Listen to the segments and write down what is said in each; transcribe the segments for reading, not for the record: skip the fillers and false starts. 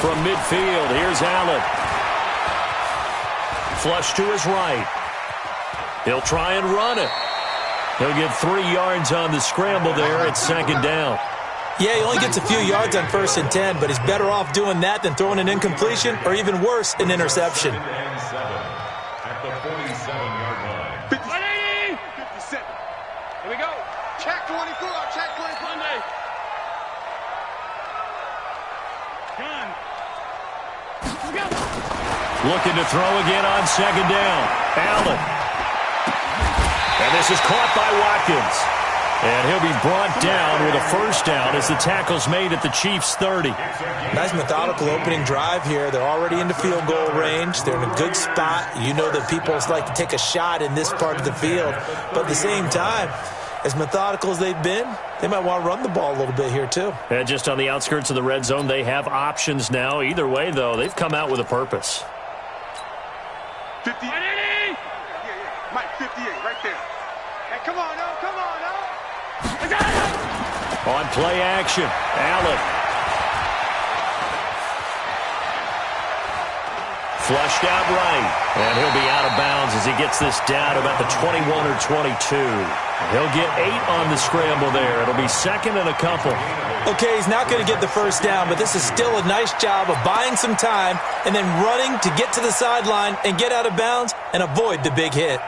From midfield, here's Allen. Flush to his right. He'll try and run it. He'll get 3 yards on the scramble there. It's second down. Yeah, he only gets a few yards on 1st and 10, but he's better off doing that than throwing an incompletion or even worse, an interception. At the 47-yard line. 57. Here we go. Check 24. Check 24. Monday. Gun. Looking to throw again on second down. Allen. And this is caught by Watkins. And he'll be brought down with a first down as the tackle's made at the Chiefs' 30. Nice methodical opening drive here. They're already into field goal range. They're in a good spot. You know that people like to take a shot in this part of the field. But at the same time, as methodical as they've been, they might want to run the ball a little bit here too. And just on the outskirts of the red zone, they have options now. Either way, though, they've come out with a purpose. 50. Mike, 58, right there. Hey, come on, now. Come on, now. On play action, Allen. Flushed out right. And he'll be out of bounds as he gets this down about the 21 or 22. He'll get 8 on the scramble there. It'll be second and a couple. Okay, he's not going to get the first down, but this is still a nice job of buying some time and then running to get to the sideline and get out of bounds and avoid the big hit.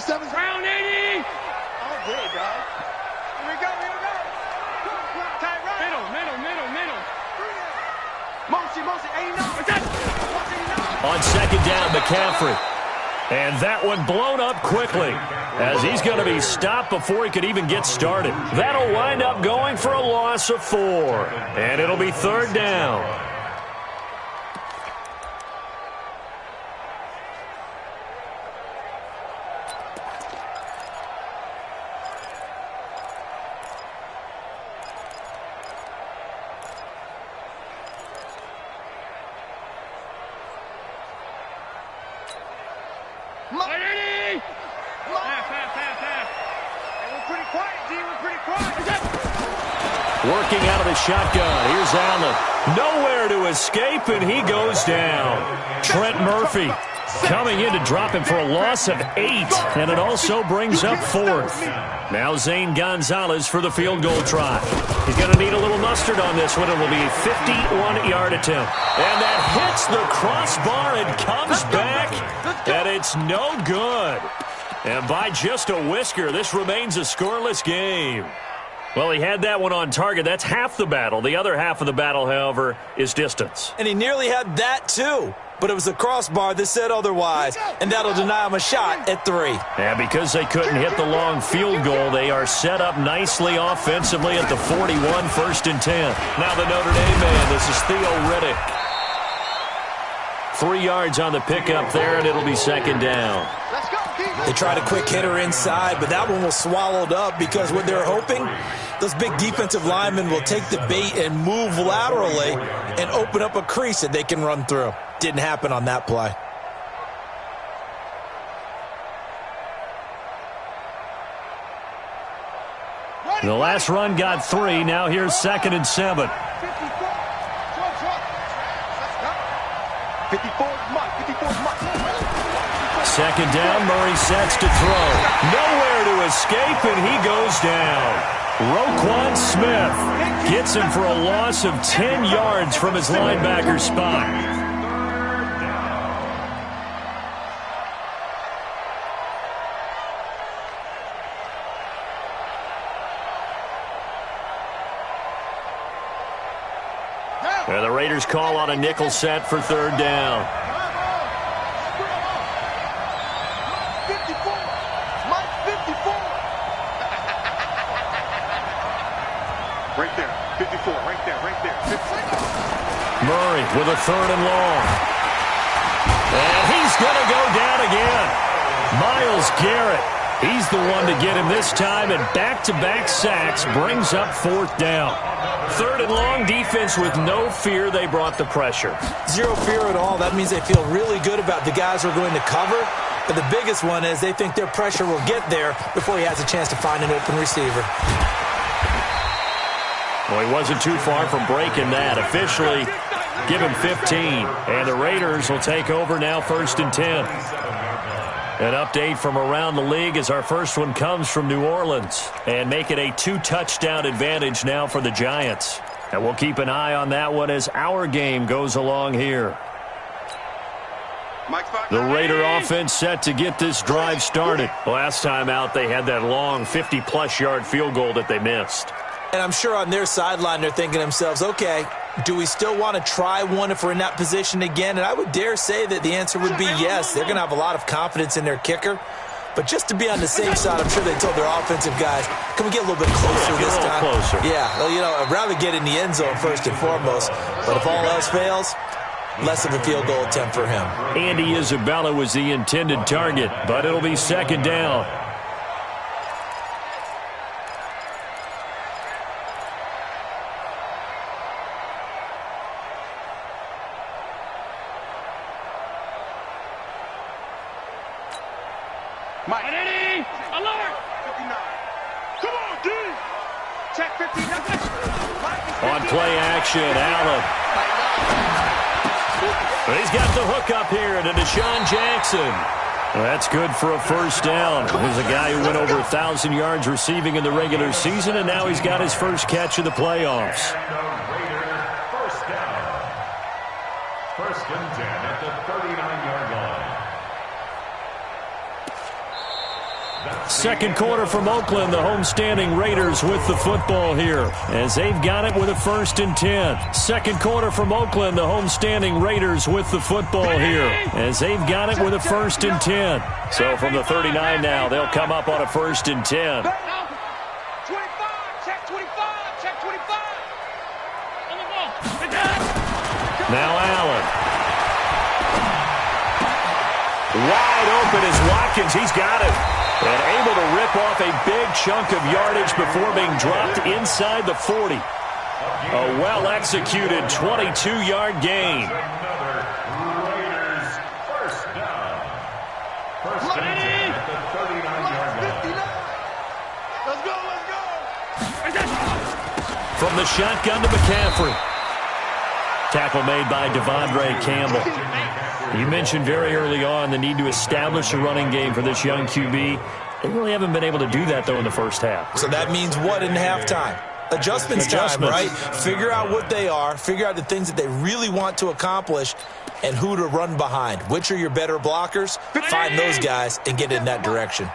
Round 80. All good, dog. Here we go. Tight right. Middle. Motion, 89. On second down, McCaffrey. And that one blown up quickly as he's going to be stopped before he could even get started. That'll wind up going for a loss of 4. And it'll be third down. Working out of the shotgun. Here's Allen. Nowhere to escape, and he goes down. Trent Murphy coming in to drop him for a loss of 8, and it also brings up 4th. Now Zane Gonzalez for the field goal try. He's going to need a little mustard on this one. It will be a 51-yard attempt. And that hits the crossbar and comes back, and it's no good. And by just a whisker, this remains a scoreless game. Well, he had that one on target. That's half the battle. The other half of the battle, however, is distance. And he nearly had that, too. But it was the crossbar that said otherwise, and that'll deny him a shot at 3. And because they couldn't hit the long field goal, they are set up nicely offensively at the 41, 1st and 10. Now the Notre Dame man, this is Theo Riddick. 3 yards on the pickup there, and it'll be second down. They tried a quick hitter inside, but that one was swallowed up because what they're hoping, those big defensive linemen will take the bait and move laterally and open up a crease that they can run through. Didn't happen on that play. The last run got 3. Now here's 2nd and 7. 2nd down, Murray sets to throw. Nowhere to escape, and he goes down. Roquan Smith gets him for a loss of 10 yards from his linebacker spot. And the Raiders call on a nickel set for 3rd down. Right there, 54, right there. 54. Murray with a 3rd and long. And he's going to go down again. Myles Garrett, he's the one to get him this time, and back-to-back sacks brings up 4th down. 3rd and long, defense with no fear. They brought the pressure. Zero fear at all. That means they feel really good about the guys who are going to cover But the biggest one is they think their pressure will get there before he has a chance to find an open receiver. Well, he wasn't too far from breaking that. Officially, give him 15. And the Raiders will take over now, 1st and 10. An update from around the league as our first one comes from New Orleans. And make it a 2-touchdown advantage now for the Giants. And we'll keep an eye on that one as our game goes along here. The Raider offense set to get this drive started. Last time out, they had that long 50-plus yard field goal that they missed. And I'm sure on their sideline they're thinking to themselves, okay, do we still want to try one if we're in that position again? And I would dare say that the answer would be yes. They're going to have a lot of confidence in their kicker. But just to be on the safe side, I'm sure they told their offensive guys, can we get a little bit closer this time? Closer. Yeah, well, you know, I'd rather get in the end zone first and foremost. But if all else fails, less of a field goal attempt for him. Andy Isabella was the intended target, but it'll be 2nd down. Mike. Alert! 59. Come on, D! Check 59. On play action, Allen. But he's got the hook up here to Deshaun Jackson. Well, that's good for a 1st down. There's a guy who went over 1,000 yards receiving in the regular season, and now he's got his first catch of the playoffs. First down. 1st and 10 at the 39-yard line. Second quarter from Oakland, the homestanding Raiders with the football here as they've got it with a 1st and 10. Second quarter from Oakland, the homestanding Raiders with the football here as they've got it with a 1st and 10. So from the 39 now, they'll come up on a 1st and 10. 25, check 25, check 25. On the ball. Now Allen. Wide open is Watkins. He's got it. And able to rip off a big chunk of yardage before being dropped inside the 40. A well-executed 22-yard gain. Another Raiders first down. 1st and 10 at the 39-yard line. Let's go. From the shotgun to McCaffrey. Tackle made by Devondre Campbell. You mentioned very early on the need to establish a running game for this young QB. They really haven't been able to do that, though, in the first half. So that means what in halftime? Adjustments time, right? Figure out what they are, figure out the things that they really want to accomplish, and who to run behind. Which are your better blockers? Find those guys and get in that direction.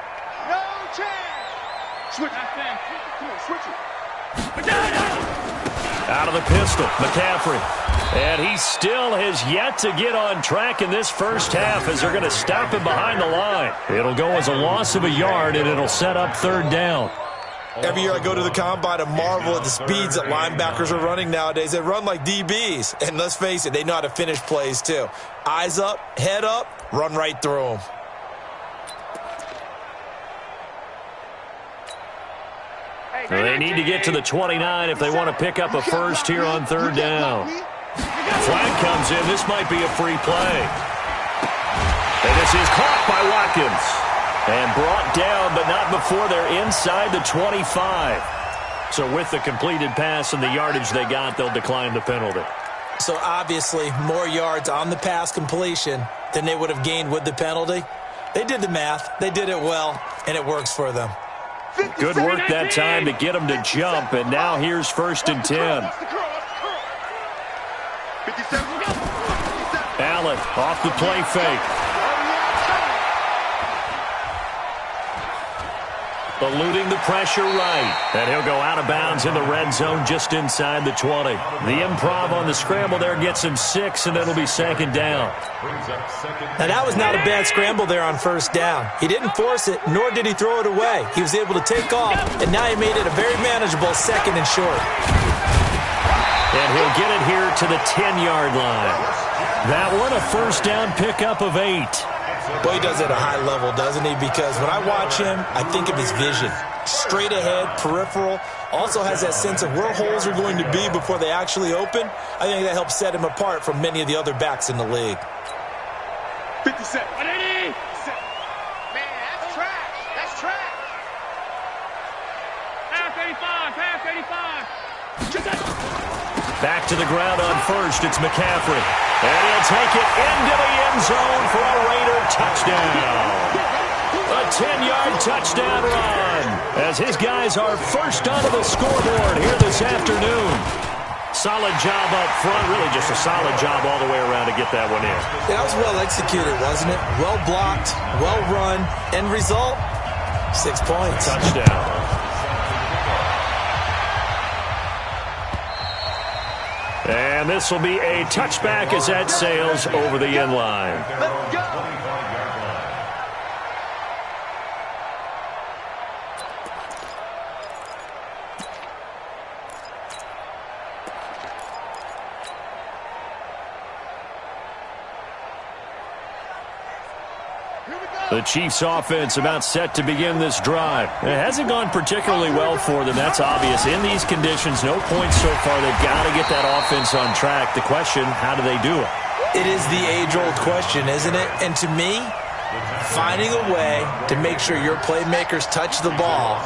No chance. Switch it. Come on, switch it. Out of the pistol, McCaffrey. And he still has yet to get on track in this first half as they're going to stop him behind the line. It'll go as a loss of a yard, and it'll set up 3rd down. Every year I go to the combine and marvel at the speeds that linebackers are running nowadays. They run like DBs. And let's face it, they know how to finish plays too. Eyes up, head up, run right through them. Well, they need to get to the 29 if they want to pick up a first here on 3rd down. Flag comes in. This might be a free play. And this is caught by Watkins. And brought down, but not before they're inside the 25. So with the completed pass and the yardage they got, they'll decline the penalty. So obviously more yards on the pass completion than they would have gained with the penalty. They did the math. They did it well, and it works for them. Good work that time to get them to jump, and now here's 1st and 10. Allen off the play fake. Eluding the pressure right. And he'll go out of bounds in the red zone just inside the 20. The improv on the scramble there gets him 6, and it'll be 2nd down. Now, that was not a bad scramble there on 1st down. He didn't force it, nor did he throw it away. He was able to take off, and now he made it a very manageable 2nd and short. And he'll get it here to the 10-yard line. That one, a 1st down pickup of 8. Boy, he does it at a high level, doesn't he? Because when I watch him, I think of his vision. Straight ahead, peripheral. Also has that sense of where holes are going to be before they actually open. I think that helps set him apart from many of the other backs in the league. 57. Back to the ground on first. It's McCaffrey. And he'll take it into the end zone for a Raider touchdown. A 10-yard touchdown run as his guys are first onto the scoreboard here this afternoon. Solid job up front. Really just a solid job all the way around to get that one in. That was well executed, wasn't it? Well blocked, well run. End result, 6 points. Touchdown. And this will be a touchback as that sails over the end line. Let's go. The Chiefs offense about set to begin this drive. It hasn't gone particularly well for them. That's obvious. In these conditions, no points so far. They've got to get that offense on track. The question, how do they do it? It is the age-old question, isn't it? And to me, finding a way to make sure your playmakers touch the ball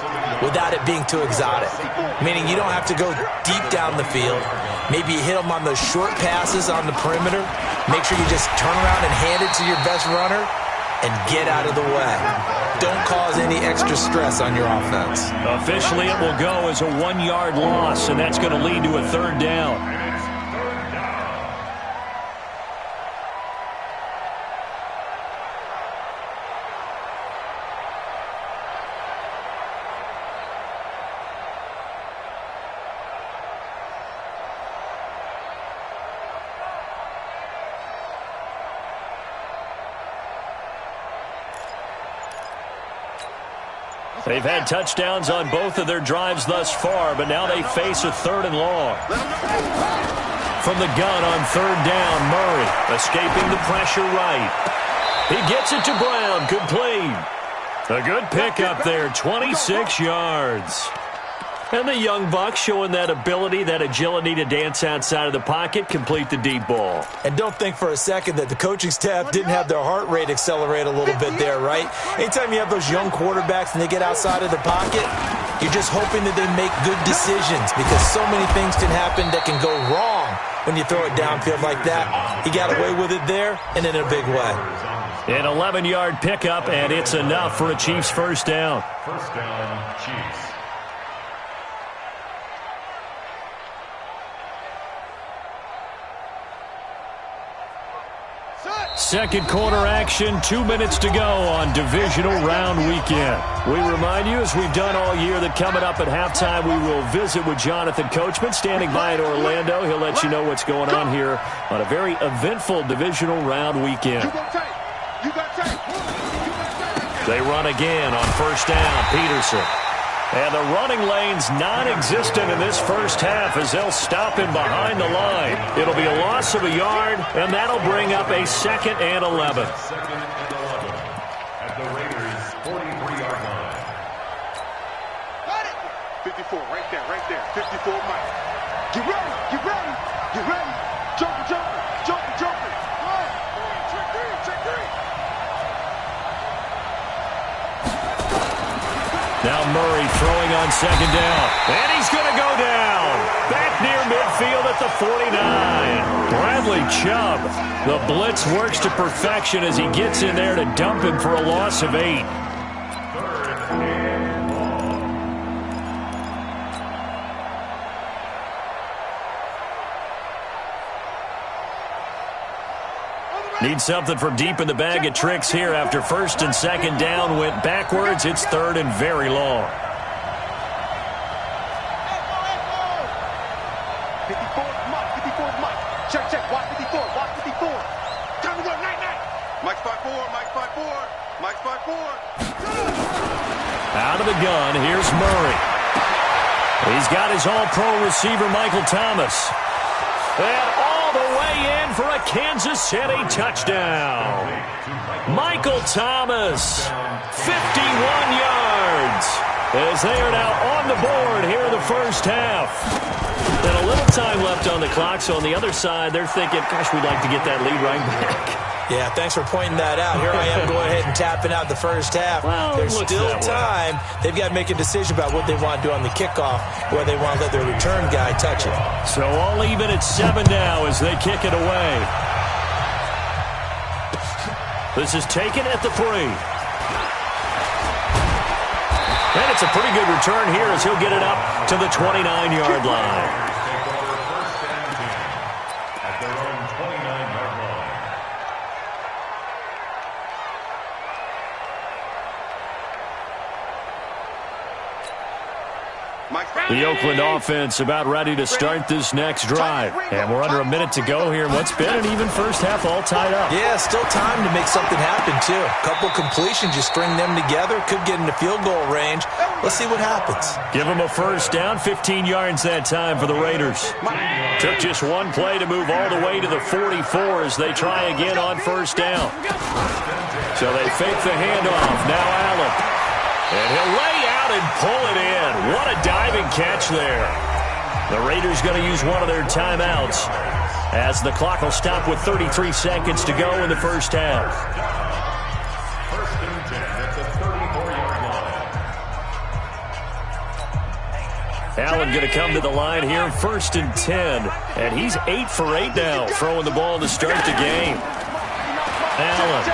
without it being too exotic. Meaning you don't have to go deep down the field. Maybe you hit them on those short passes on the perimeter. Make sure you just turn around and hand it to your best runner and get out of the way. Don't cause any extra stress on your offense. Officially, it will go as a 1-yard loss, and that's going to lead to a third down. They've had touchdowns on both of their drives thus far, but now they face a 3rd and long. From the gun on 3rd down, Murray escaping the pressure right. He gets it to Brown, complete. A good pickup there, 26 yards. And the young buck showing that ability, that agility to dance outside of the pocket, complete the deep ball. And don't think for a second that the coaching staff didn't have their heart rate accelerate a little bit there, right? Anytime you have those young quarterbacks and they get outside of the pocket, you're just hoping that they make good decisions because so many things can happen that can go wrong when you throw it downfield like that. He got away with it there and in a big way. An 11-yard pickup, and it's enough for a Chiefs first down. First down, Chiefs. Second quarter action, 2 minutes to go on divisional round weekend. We remind you, as we've done all year, that coming up at halftime, we will visit with Jonathan Coachman, standing by in Orlando. He'll let you know what's going on here on a very eventful divisional round weekend. They run again on first down, Peterson. And the running lane's non-existent in this first half as they'll stop him behind the line. It'll be a loss of a yard, and that'll bring up a 2nd and 11. Second and 11 at the Raiders' 43-yard line. 54, right there. 54, Mike. Get ready. Jumping. Check three. Now Murray throwing on 2nd down. And he's going to go down. Back near midfield at the 49. Bradley Chubb. The blitz works to perfection as he gets in there to dump him for a loss of 8. Need something from deep in the bag of tricks here after 1st and 2nd down went backwards. It's 3rd and very long. 54, Mike. Check. Watch 54. Time to go, night. Mike's 5'4". Out of the gun, here's Murray. He's got his all-pro receiver, Michael Thomas. And all the way in for a Kansas City touchdown. Michael Thomas, 51 yards, as they are now on the board here in the first half. And a little time left on the clock, so on the other side, they're thinking, gosh, we'd like to get that lead right back. Yeah, thanks for pointing that out. Here I am going ahead and tapping out the first half. Well, there's still time. They've got to make a decision about what they want to do on the kickoff, whether they want to let their return guy touch it. So all even at 7 now as they kick it away. This is taken at the 3. And it's a pretty good return here as he'll get it up to the 29-yard line. The Oakland offense about ready to start this next drive. And we're under a minute to go here. What's been an even first half all tied up. Yeah, still time to make something happen, too. A couple completions, you string them together, could get into field goal range. Let's see what happens. Give them a first down, 15 yards that time for the Raiders. Took just one play to move all the way to the 44 as they try again on first down. So they fake the handoff. Now Allen. And he'll lay out and pull it in. What a diving catch there. The Raiders going to use one of their timeouts as the clock will stop with 33 seconds to go in the first half. First and 10 at the 34-yard line. Allen going to come to the line here, first and 10. And he's 8 for 8 now, throwing the ball to start the game. Allen.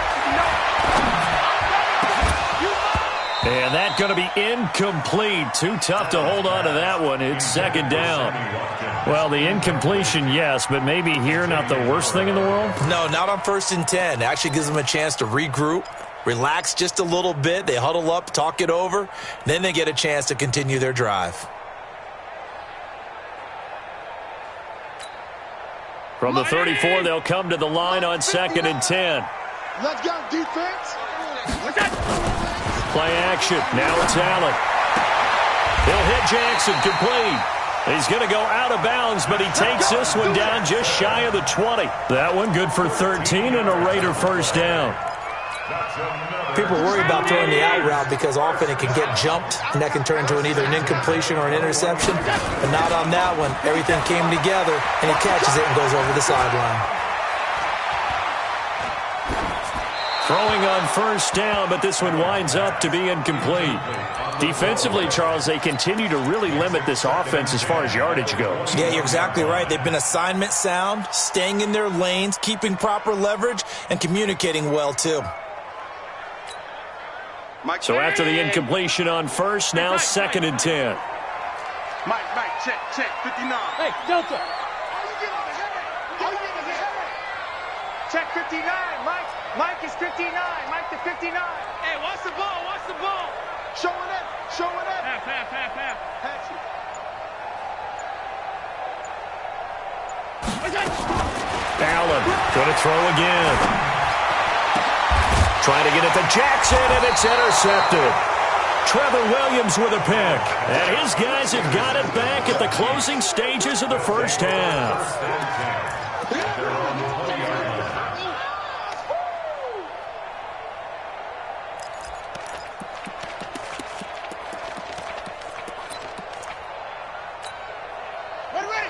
And that's going to be incomplete. Too tough to hold on to that one. It's second down. Well, the incompletion, yes, but maybe here not the worst thing in the world? No, not on first and 10. Actually gives them a chance to regroup, relax just a little bit. They huddle up, talk it over. Then they get a chance to continue their drive. From the 34, they'll come to the line on second and 10. Let's go, defense. Play action. Now it's Allen. He'll hit Jackson. Complete. He's going to go out of bounds, but he takes this one down just shy of the 20. That one good for 13 and a Raider first down. People worry about throwing the out route because often it can get jumped, and that can turn into either an incompletion or an interception. But not on that one. Everything came together, and he catches it and goes over the sideline. Throwing on first down, but this one winds up to be incomplete. Defensively, Charles, they continue to really limit this offense as far as yardage goes. Yeah, you're exactly right. They've been assignment sound, staying in their lanes, keeping proper leverage, and communicating well, too. So after the incompletion on first, now second and 10. Mike, check, 59. Hey, Delta. Check 59, Mike. Mike is 59. Mike to 59. Hey, watch the ball, watch the ball. Show it up. Half. Pass it. Allen going to throw again. Trying to get it to Jackson, and it's intercepted. Trevor Williams with a pick. And his guys have got it back at the closing stages of the first half.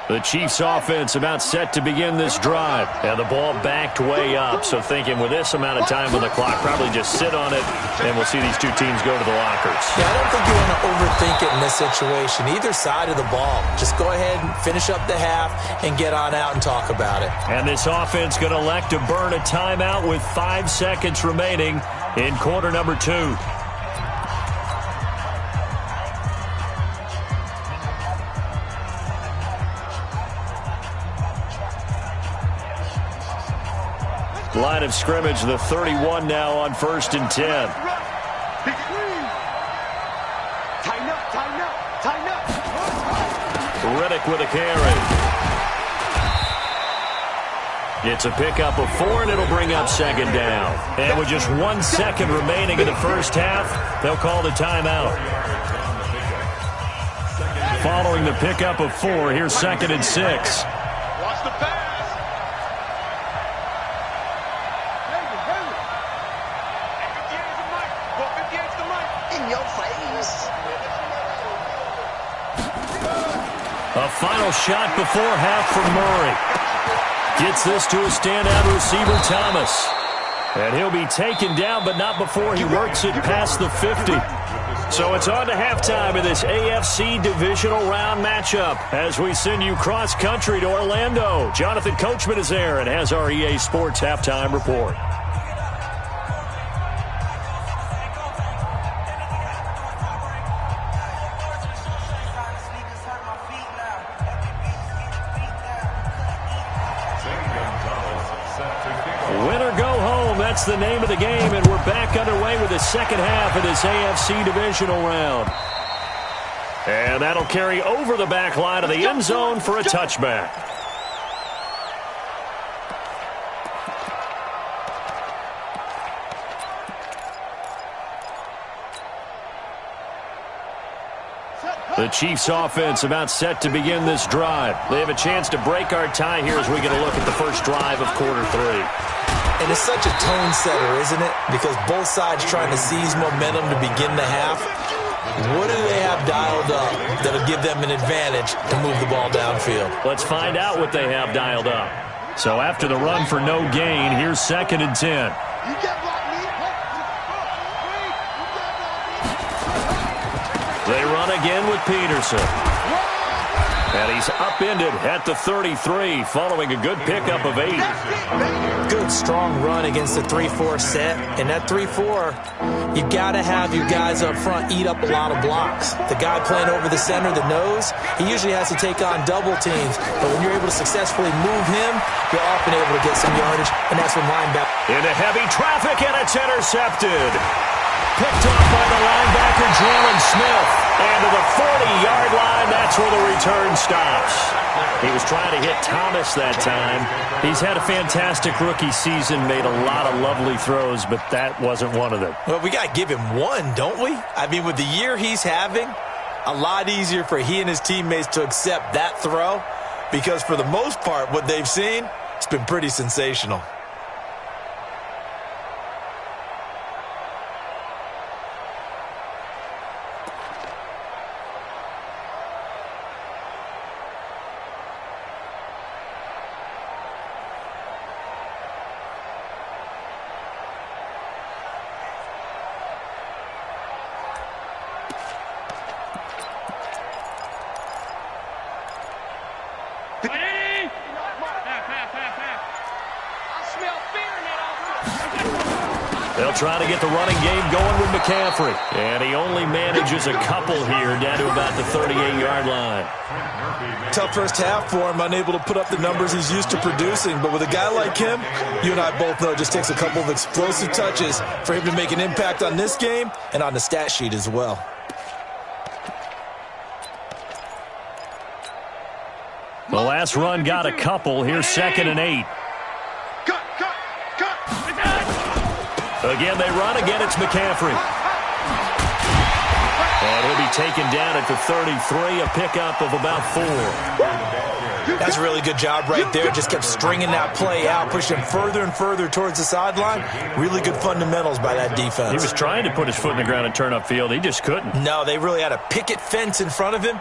The Chiefs offense about set to begin this drive. And the ball backed way up. So thinking with this amount of time on the clock, probably just sit on it, and we'll see these two teams go to the lockers. Yeah, I don't think you want to overthink it in this situation. Either side of the ball. Just go ahead and finish up the half and get on out and talk about it. And this offense going to elect to burn a timeout with 5 seconds remaining in quarter number 2. Line of scrimmage, the 31 now on first and 10. Tighten up. Riddick with a carry. It's a pickup of 4, and it'll bring up second down. And with just 1 second remaining in the first half, they'll call the timeout. Following the pickup of 4, here's second and 6. Watch the pass. A final shot before half from Murray. Gets this to a standout receiver, Thomas. And he'll be taken down, but not before he works it past the 50. So it's on to halftime of this AFC divisional round matchup as we send you cross-country to Orlando. Jonathan Coachman is there and has our EA Sports halftime report. That's the name of the game, and we're back underway with the second half of this AFC divisional round. And that'll carry over the back line of the end zone for a touchback. The Chiefs offense about set to begin this drive. They have a chance to break our tie here as we get a look at the first drive of quarter 3. And it's such a tone setter, isn't it? Because both sides trying to seize momentum to begin the half. What do they have dialed up that'll give them an advantage to move the ball downfield? Let's find out what they have dialed up. So after the run for no gain, here's 2nd and 10. They run again with Peterson. And he's upended at the 33 following a good pickup of 8. Good, strong run against the 3-4 set. And that 3-4, you got to have your guys up front eat up a lot of blocks. The guy playing over the center, the nose, he usually has to take on double teams. But when you're able to successfully move him, you're often able to get some yardage, and that's when linebacker. Into heavy traffic, and it's intercepted. Picked off by the linebacker, Jalen Smith. And to the 40-yard line, that's where the return stops. He was trying to hit Thomas that time. He's had a fantastic rookie season, made a lot of lovely throws, but that wasn't one of them. Well, we got to give him one, don't we? I mean, with the year he's having, a lot easier for he and his teammates to accept that throw because for the most part, what they've seen, it's been pretty sensational. They'll try to get the running game going with McCaffrey. And he only manages a couple here down to about the 38-yard line. Tough first half for him, unable to put up the numbers he's used to producing. But with a guy like him, you and I both know it just takes a couple of explosive touches for him to make an impact on this game and on the stat sheet as well. The last run got a couple. Here's 2nd and 8. Again, they run. Again, it's McCaffrey. And he'll be taken down at the 33, a pickup of about 4. That's a really good job right there. Just kept stringing that play out, pushing him further and further towards the sideline. Really good fundamentals by that defense. He was trying to put his foot in the ground and turn upfield. He just couldn't. No, they really had a picket fence in front of him.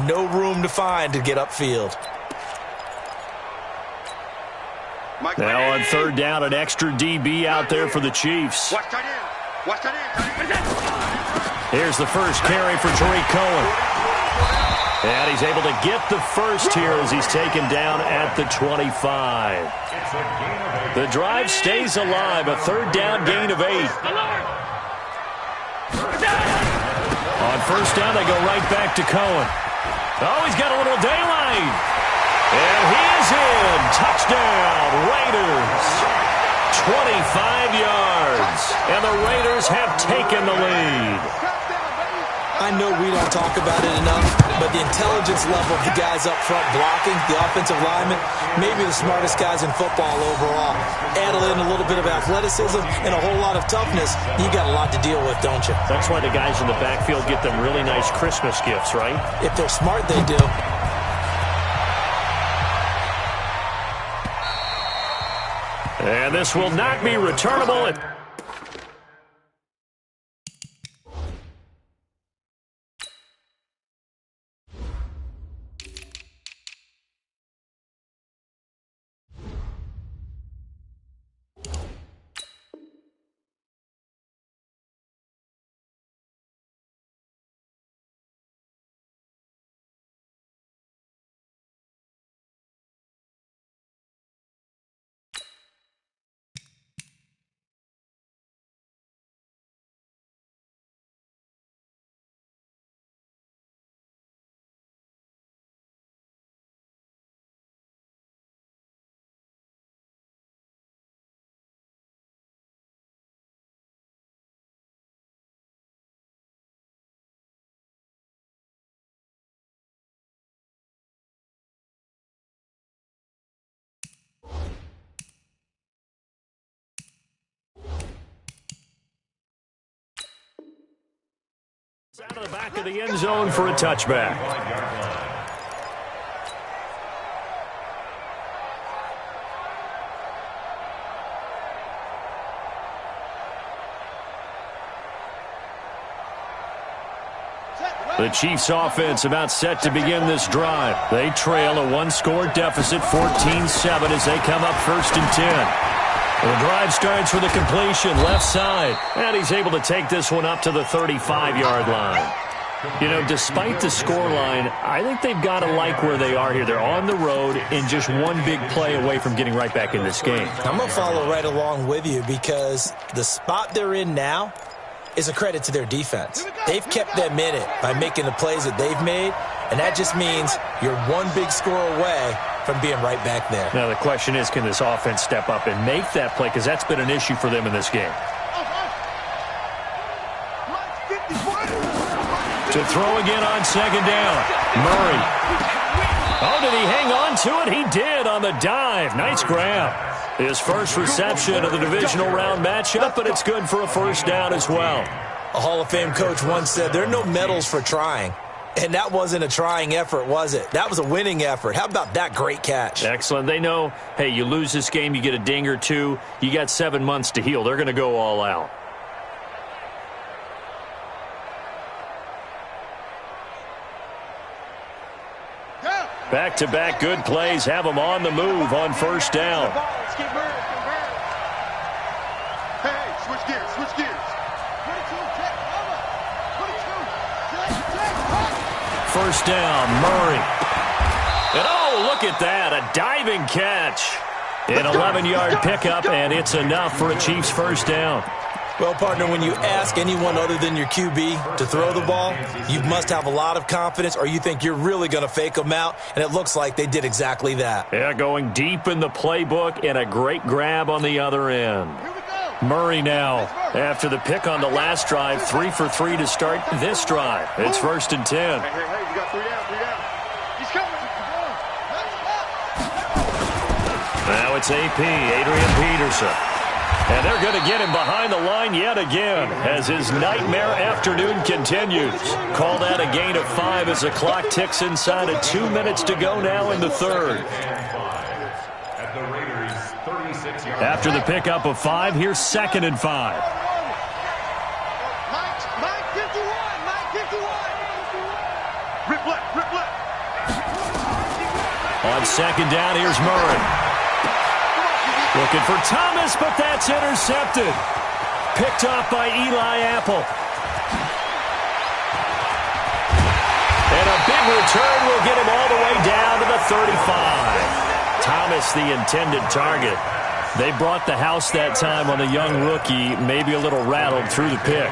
No room to find to get upfield. Now on 3rd down, an extra DB out there for the Chiefs. Here's the first carry for Tariq Cohen. And he's able to get the first here as he's taken down at the 25. The drive stays alive, a 3rd down gain of 8. On 1st down, they go right back to Cohen. Oh, he's got a little daylight. And he is in. Touchdown, Raiders. 25 yards. And the Raiders have taken the lead. I know we don't talk about it enough, but the intelligence level of the guys up front blocking, the offensive linemen, maybe the smartest guys in football overall. Add in a little bit of athleticism and a whole lot of toughness, you got a lot to deal with, don't you? That's why the guys in the backfield get them really nice Christmas gifts, right? If they're smart, they do. And this will not be returnable. Out of the back of the end zone for a touchback. The Chiefs offense about set to begin this drive. They trail a one-score deficit, 14-7, as they come up 1st and 10. The drive starts with a completion left side, and he's able to take this one up to the 35-yard line. You know, despite the scoreline, I think they've got to like where they are here. They're on the road and just one big play away from getting right back in this game. I'm going to follow right along with you because the spot they're in now is a credit to their defense. They've kept them in it by making the plays that they've made, and that just means you're one big score away from being right back there. Now, the question is, can this offense step up and make that play? Because that's been an issue for them in this game. To throw again on 2nd down. Murray. Oh, did he hang on to it? He did on the dive. Nice grab. His first reception of the divisional round matchup, but it's good for a 1st down as well. A Hall of Fame coach once said, there are no medals for trying. And that wasn't a trying effort, was it? That was a winning effort. How about that great catch? Excellent. They know, hey, you lose this game, you get a ding or two. You got 7 months to heal. They're going to go all out. Back-to-back good plays have them on the move on 1st down. Hey, switch gears, switch gears. 1st down, Murray. And oh, look at that, a diving catch. An 11-yard pickup, and it's enough for a Chiefs 1st down. Well, partner, when you ask anyone other than your QB to throw the ball, you must have a lot of confidence or you think you're really going to fake them out, and it looks like they did exactly that. Yeah, going deep in the playbook and a great grab on the other end. Murray now, after the pick on the last drive, 3 for 3 to start this drive. It's 1st and 10. Hey, you got 3 down, 3 down. He's coming. Now it's AP, Adrian Peterson. And they're going to get him behind the line yet again as his nightmare afternoon continues. Call that a gain of 5 as the clock ticks inside of 2 minutes to go now in the 3rd. After the pickup of 5, here's 2nd and 5. Mike 51. Rip left, rip left. On 2nd down, here's Murray. Looking for Thomas, but that's intercepted. Picked off by Eli Apple. And a big return will get him all the way down to the 35. Thomas, the intended target. They brought the house that time on the young rookie, maybe a little rattled through the pick.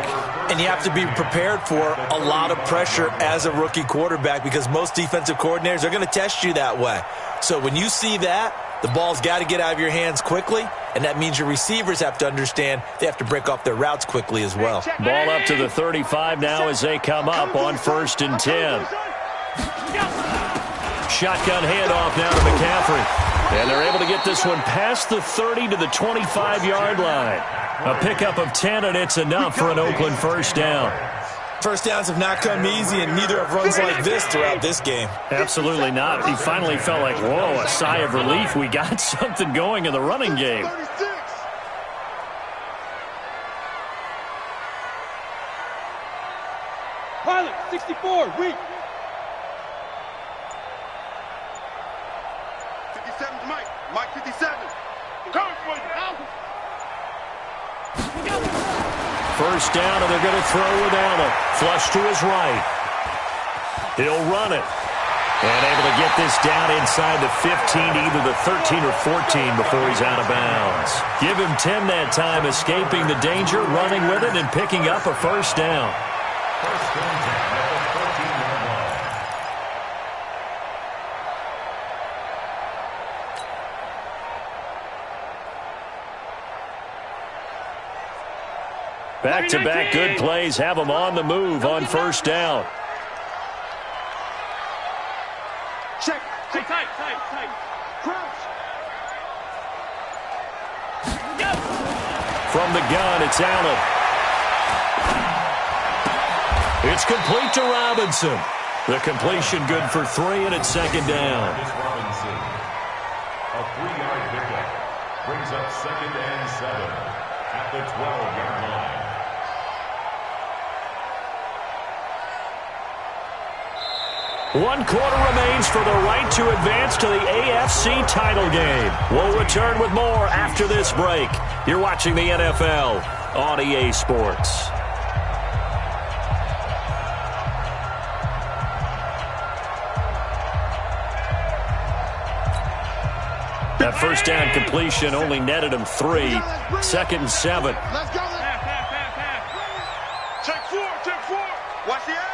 And you have to be prepared for a lot of pressure as a rookie quarterback because most defensive coordinators are going to test you that way. So when you see that, the ball's got to get out of your hands quickly, and that means your receivers have to understand they have to break off their routes quickly as well. Ball up to the 35 now as they come up on 1st and 10. Shotgun handoff now to McCaffrey. And they're able to get this one past the 30 to the 25-yard line. A pickup of 10, and it's enough for an Oakland 1st down. 1st downs have not come easy, and neither have runs like this throughout this game. Absolutely not. He finally felt like, whoa, a sigh of relief. We got something going in the running game. Pilot, 64, weak. 57's Mike. Mike 57. Coming for you. 1st down, and they're going to throw with Allen. Flush to his right. He'll run it. And able to get this down inside the 15, either the 13 or 14 before he's out of bounds. Give him 10 that time, escaping the danger, running with it, and picking up a 1st down. Back-to-back good plays have them on the move on 1st down. Check. Tight. Crouch. From the gun, it's Allen. It's complete to Robinson. The completion good for 3, and it's second down. Robinson, a 3-yard pickup, brings up 2nd and 7 at the 12-yard line. One quarter remains for the right to advance to the AFC title game. We'll return with more after this break. You're watching the NFL on EA Sports. That first down completion only netted him 3. 2nd and 7. Let's go. Check 4. Watch the air.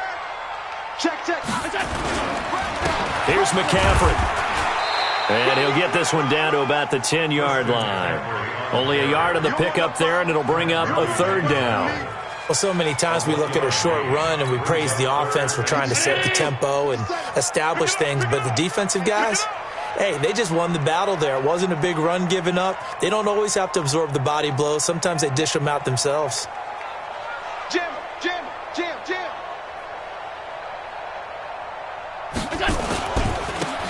Check. Here's McCaffrey. And he'll get this one down to about the 10-yard line. Only a yard on the pickup there, and it'll bring up a 3rd down. Well, so many times we look at a short run and we praise the offense for trying to set the tempo and establish things, but the defensive guys, hey, they just won the battle there. It wasn't a big run given up. They don't always have to absorb the body blows. Sometimes they dish them out themselves. Jim.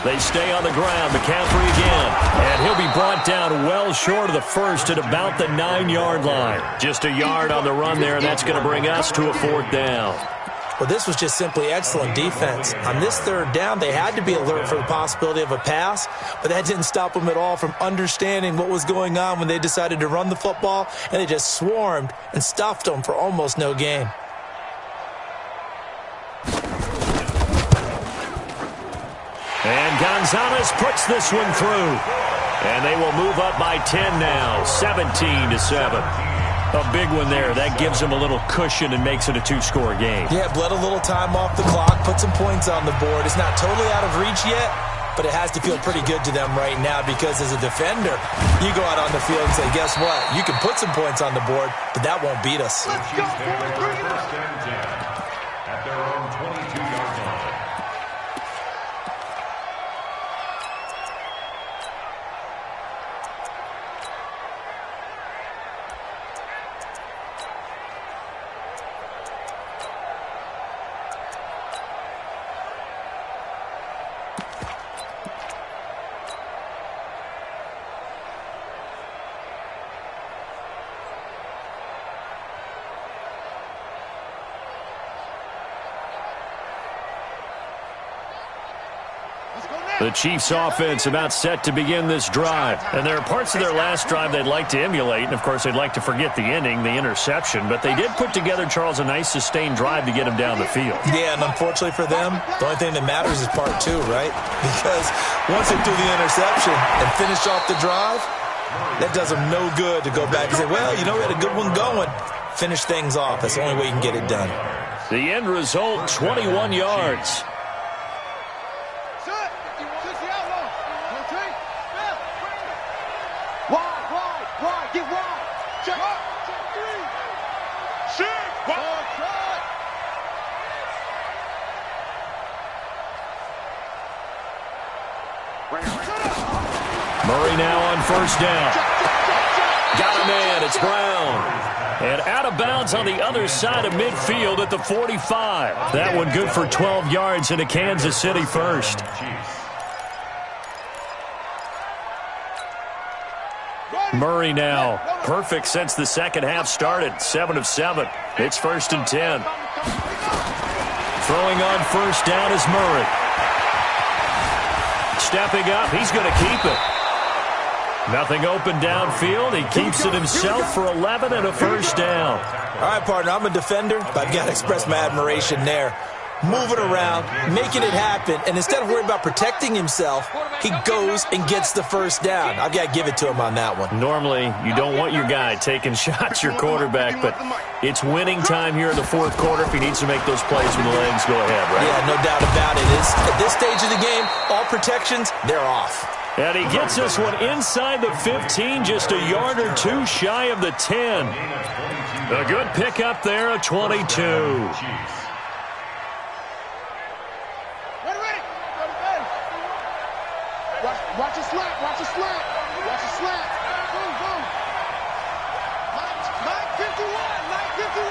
They stay on the ground. McCaffrey again. And he'll be brought down well short of the first at about the 9-yard line. Just a yard on the run there, and that's going to bring us to a 4th down. Well, this was just simply excellent defense. On this 3rd down, they had to be alert for the possibility of a pass, but that didn't stop them at all from understanding what was going on when they decided to run the football, and they just swarmed and stuffed them for almost no gain. And Gonzalez puts this one through. And they will move up by 10 now, 17-7. A big one there. That gives them a little cushion and makes it a 2-score game. Yeah, bled a little time off the clock, put some points on the board. It's not totally out of reach yet, but it has to feel pretty good to them right now because as a defender, you go out on the field and say, guess what? You can put some points on the board, but that won't beat us. Let's go. First and 10 at their own 22-yard line. The Chiefs offense about set to begin this drive. And there are parts of their last drive they'd like to emulate. And, of course, they'd like to forget the ending, the interception. But they did put together, Charles, a nice sustained drive to get him down the field. Yeah, and unfortunately for them, the only thing that matters is part 2, right? Because once they do the interception and finish off the drive, that does them no good to go back and say, well, you know, we had a good one going. Finish things off. That's the only way you can get it done. The end result, 21 yards. Get wide. Check. Check 3. Shoot. Murray now on first down. Got a man. It's Brown. And out of bounds on the other side of midfield at the 45. That one good for 12 yards into Kansas City first. Murray now, perfect since the second half started, 7 of 7. It's 1st and 10. Throwing on first down is Murray. Stepping up, he's going to keep it. Nothing open downfield. He keeps it himself for 11 and a first down. All right, partner, I'm a defender, but I've got to express my admiration there. Moving around, making it happen, and instead of worrying about protecting himself, he goes and gets the first down. I've got to give it to him on that one. Normally, you don't want your guy taking shots, your quarterback, but it's winning time here in the 4th quarter. If he needs to make those plays when the legs go ahead, right? Yeah, no doubt about it. At this stage of the game, all protections, they're off. And he gets this one inside the 15, just a yard or 2 shy of the 10. A good pickup there, a 22. Watch a slant. Watch a slant. Watch a slant. Boom, boom. Line 51. Line 51.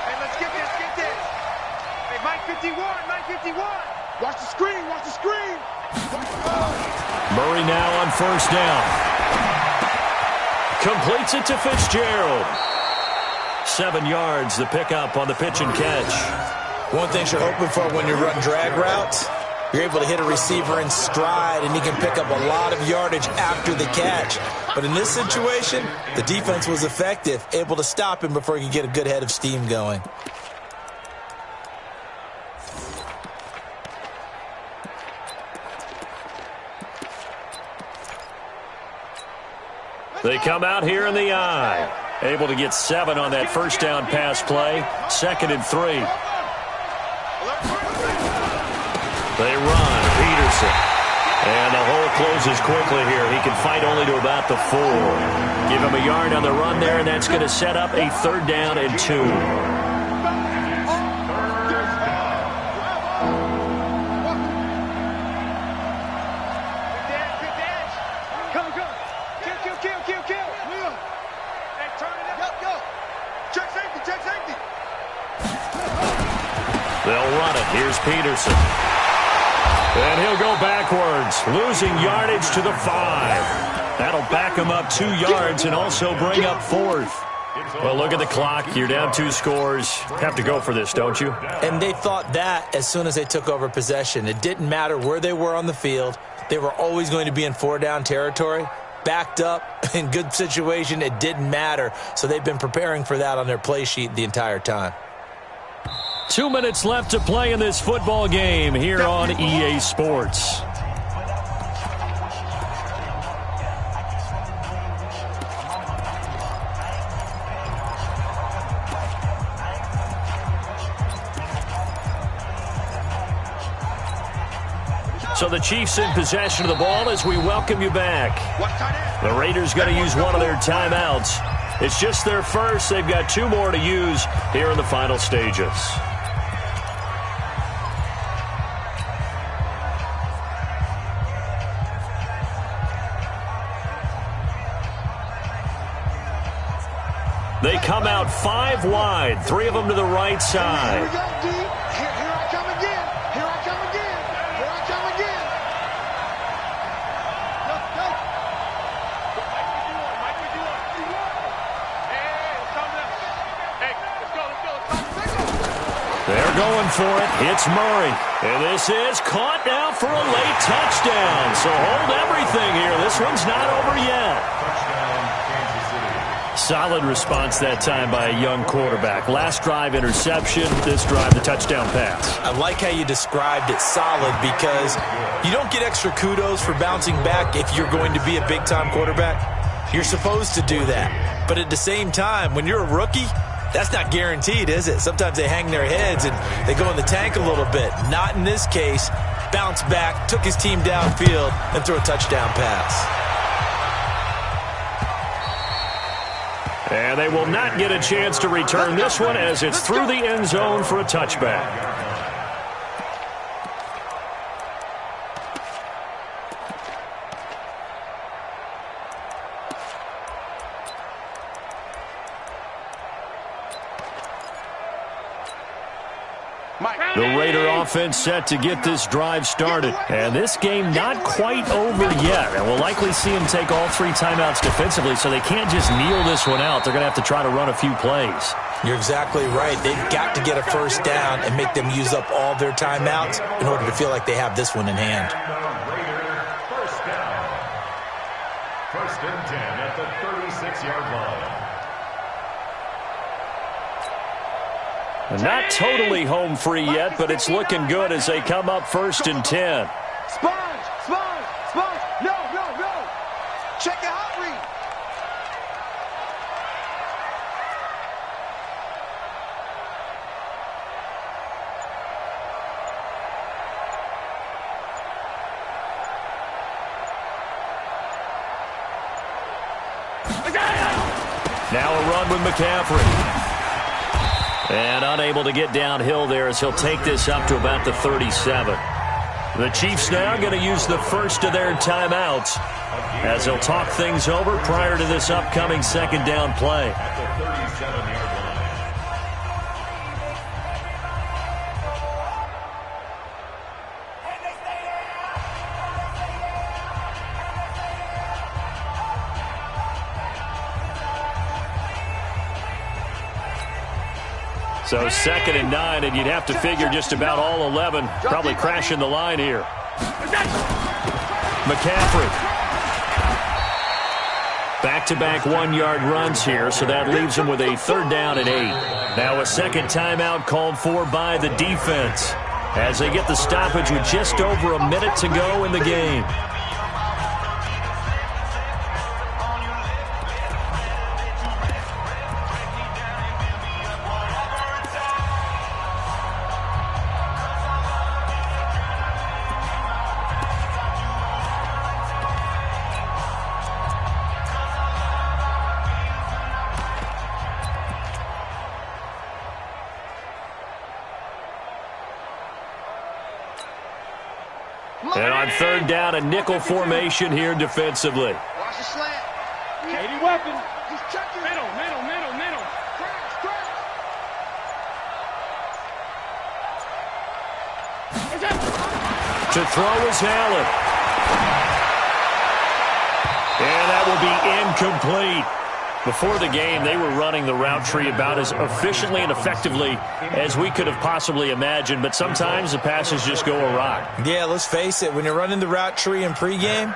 Hey, let's get this. 951. Watch the screen, watch the screen. Murray now on first down. Completes it to Fitzgerald. 7 yards, the pickup on the pitch and catch. One thing you're hoping for when you run drag routes, you're able to hit a receiver in stride, and he can pick up a lot of yardage after the catch. But in this situation, the defense was effective, able to stop him before he could get a good head of steam going. They come out here in the eye. Able to get 7 on that first down pass play. 2nd and 3. They run. Peterson. And the hole closes quickly here. He can fight only to about the 4. Give him a yard on the run there, and that's going to set up a 3rd down and 2. They'll run it. Here's Peterson. And he'll go backwards, losing yardage to the 5. That'll back him up 2 yards and also bring up 4th. Well, look at the clock. You're down 2 scores. Have to go for this, don't you? And they thought that as soon as they took over possession. It didn't matter where they were on the field. They were always going to be in 4-down territory. Backed up, in good situation, it didn't matter. So they've been preparing for that on their play sheet the entire time. 2 minutes left to play in this football game here on EA Sports. So the Chiefs in possession of the ball as we welcome you back. The Raiders going to use one of their timeouts. It's just their first. They've got 2 more to use here in the final stages. They come out 5 wide, 3 of them to the right side. Here we go, D. Here I come again. Here I come again. Here I come again. Go. Mike, we do one. Hey, let's calm down. Hey, let's go. They're going for it. It's Murray. And this is caught now for a late touchdown. So hold everything here. This one's not over yet. Solid response that time by a young quarterback. Last drive, interception. This drive, the touchdown pass. I like how you described it, solid, because you don't get extra kudos for bouncing back if you're going to be a big-time quarterback. You're supposed to do that. But at the same time, when you're a rookie, that's not guaranteed, is it? Sometimes they hang their heads and they go in the tank a little bit. Not in this case. Bounced back, took his team downfield, and threw a touchdown pass. And they will not get a chance to return this one as it's through the end zone for a touchback. The Raider offense set to get this drive started. And this game not quite over yet. And we'll likely see them take all 3 timeouts defensively, so they can't just kneel this one out. They're going to have to try to run a few plays. You're exactly right. They've got to get a first down and make them use up all their timeouts in order to feel like they have this one in hand. First down. 1st and 10 at the 36-yard line. Not totally home free yet, but it's looking good as they come up 1st and 10. Sponge. No. Check the hot read. Now a run with McCaffrey. And unable to get downhill there as he'll take this up to about the 37. The Chiefs now going to use the first of their timeouts as they'll talk things over prior to this upcoming 2nd down play. At the 37-yard line. So 2nd and 9, and you'd have to figure just about all 11 probably crashing the line here. McCaffrey. Back-to-back 1-yard runs here, so that leaves him with a 3rd down and 8. Now a second timeout called for by the defense as they get the stoppage with just over a minute to go in the game. And on 3rd down, a nickel formation here defensively. Watch the slant. 80 weapon. He's checking. Middle. To throw is Allen. And that will be incomplete. Before the game, they were running the route tree about as efficiently and effectively as we could have possibly imagined, but sometimes the passes just go awry. Yeah, let's face it. When you're running the route tree in pregame,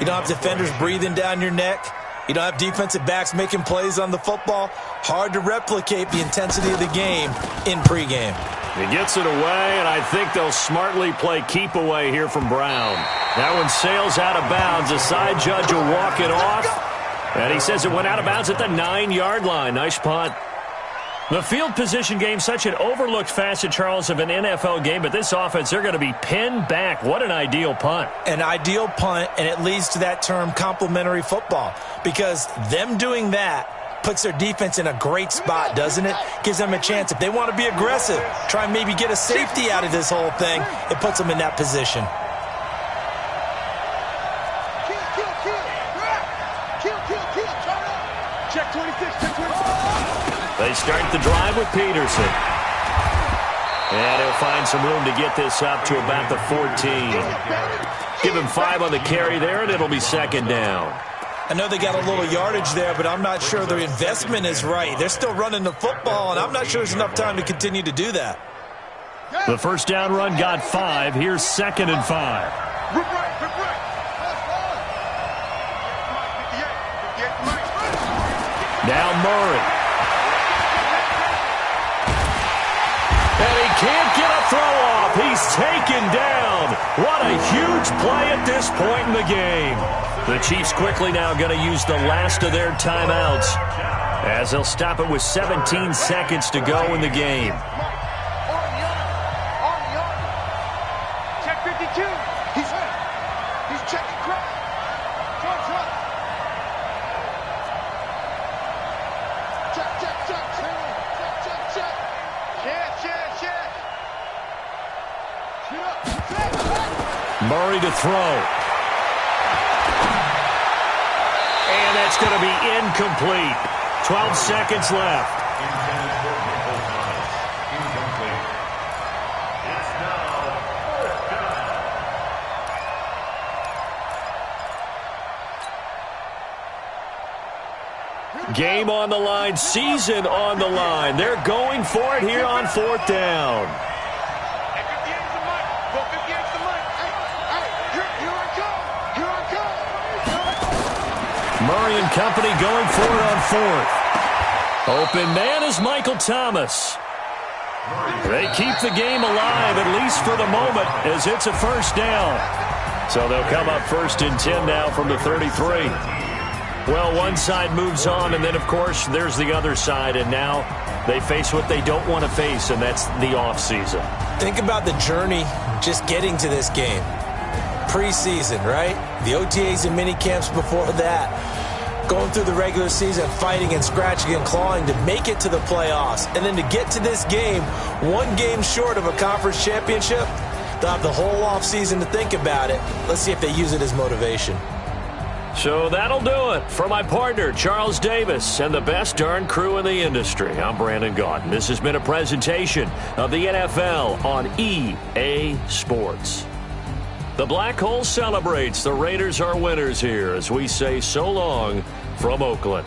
you don't have defenders breathing down your neck. You don't have defensive backs making plays on the football. Hard to replicate the intensity of the game in pregame. He gets it away, and I think they'll smartly play keep away here from Brown. That one sails out of bounds. The side judge will walk it off. And he says it went out of bounds at the 9-yard line. Nice punt. The field position game, such an overlooked facet, Charles, of an NFL game. But this offense, they're going to be pinned back. What an ideal punt. An ideal punt, and it leads to that term complementary football. Because them doing that puts their defense in a great spot, doesn't it? Gives them a chance. If they want to be aggressive, try and maybe get a safety out of this whole thing, it puts them in that position. Check 26, check 26. They start the drive with Peterson. And he'll find some room to get this up to about the 14. Give him 5 on the carry there, and it'll be 2nd down. I know they got a little yardage there, but I'm not sure the investment is right. They're still running the football, and I'm not sure there's enough time to continue to do that. The first down run got 5. Here's 2nd and 5. Rip right. Now Murray. And he can't get a throw off. He's taken down. What a huge play at this point in the game. The Chiefs quickly now going to use the last of their timeouts as they'll stop it with 17 seconds to go in the game. Check 52. He's checking crowd. Front. Check. Murray to throw. And that's going to be incomplete. 12 seconds left. Game on the line, season on the line. They're going for it here on 4th down. Murray and company going for it on 4th. Open man is Michael Thomas. They keep the game alive, at least for the moment, as it's a 1st down. So they'll come up 1st and 10 now from the 33. Well, one side moves on, and then, of course, there's the other side, and now they face what they don't want to face, and that's the offseason. Think about the journey just getting to this game. Preseason, right? The OTAs and mini camps before that. Going through the regular season, fighting and scratching and clawing to make it to the playoffs. And then to get to this game, 1 game short of a conference championship, they'll have the whole offseason to think about it. Let's see if they use it as motivation. So that'll do it for my partner, Charles Davis, and the best darn crew in the industry. I'm Brandon Gaudin. This has been a presentation of the NFL on EA Sports. The Black Hole celebrates. The Raiders are winners here as we say so long from Oakland.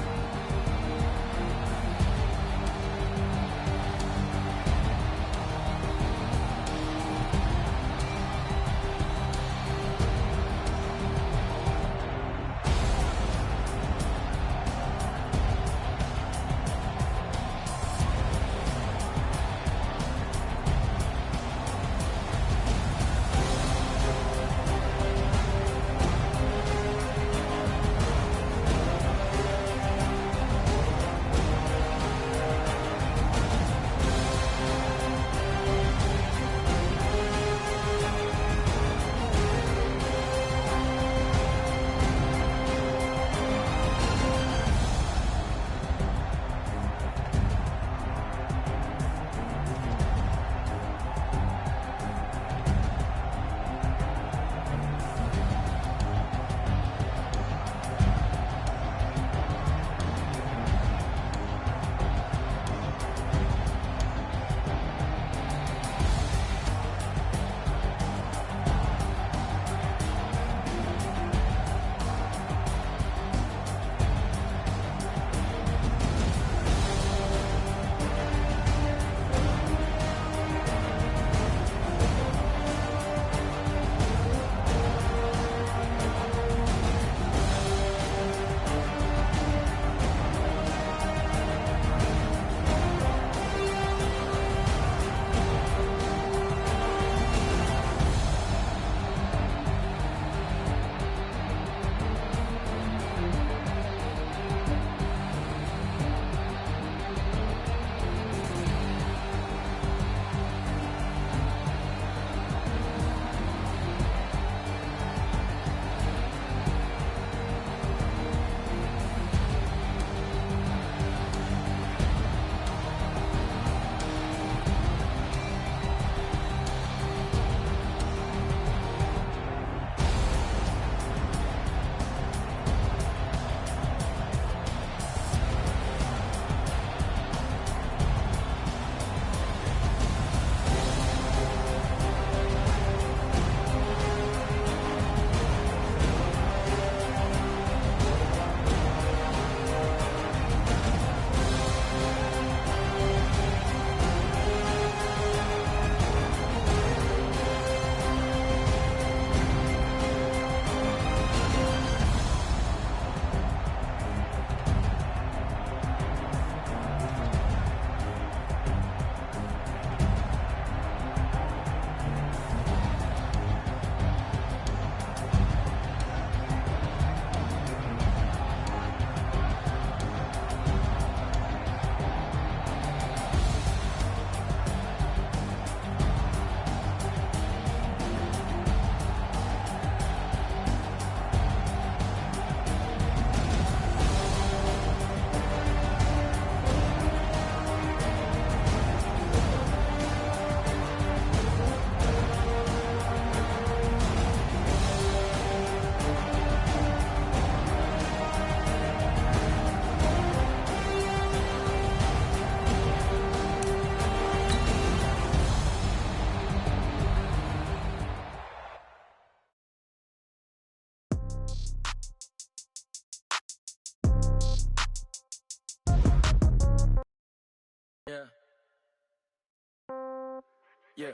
Yeah.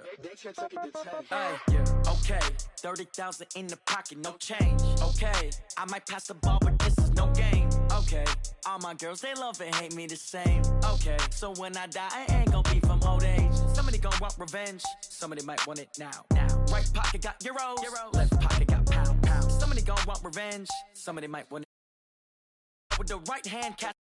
Okay. 30,000 in the pocket, no change. Okay. I might pass the ball, but this is no game. Okay. All my girls, they love and hate me the same. Okay. So when I die, I ain't gonna be from old age. Somebody gon' want revenge. Somebody might want it now. Right pocket got euros. Left pocket got pound. Somebody gon' want revenge. Somebody might want it. With the right hand, catch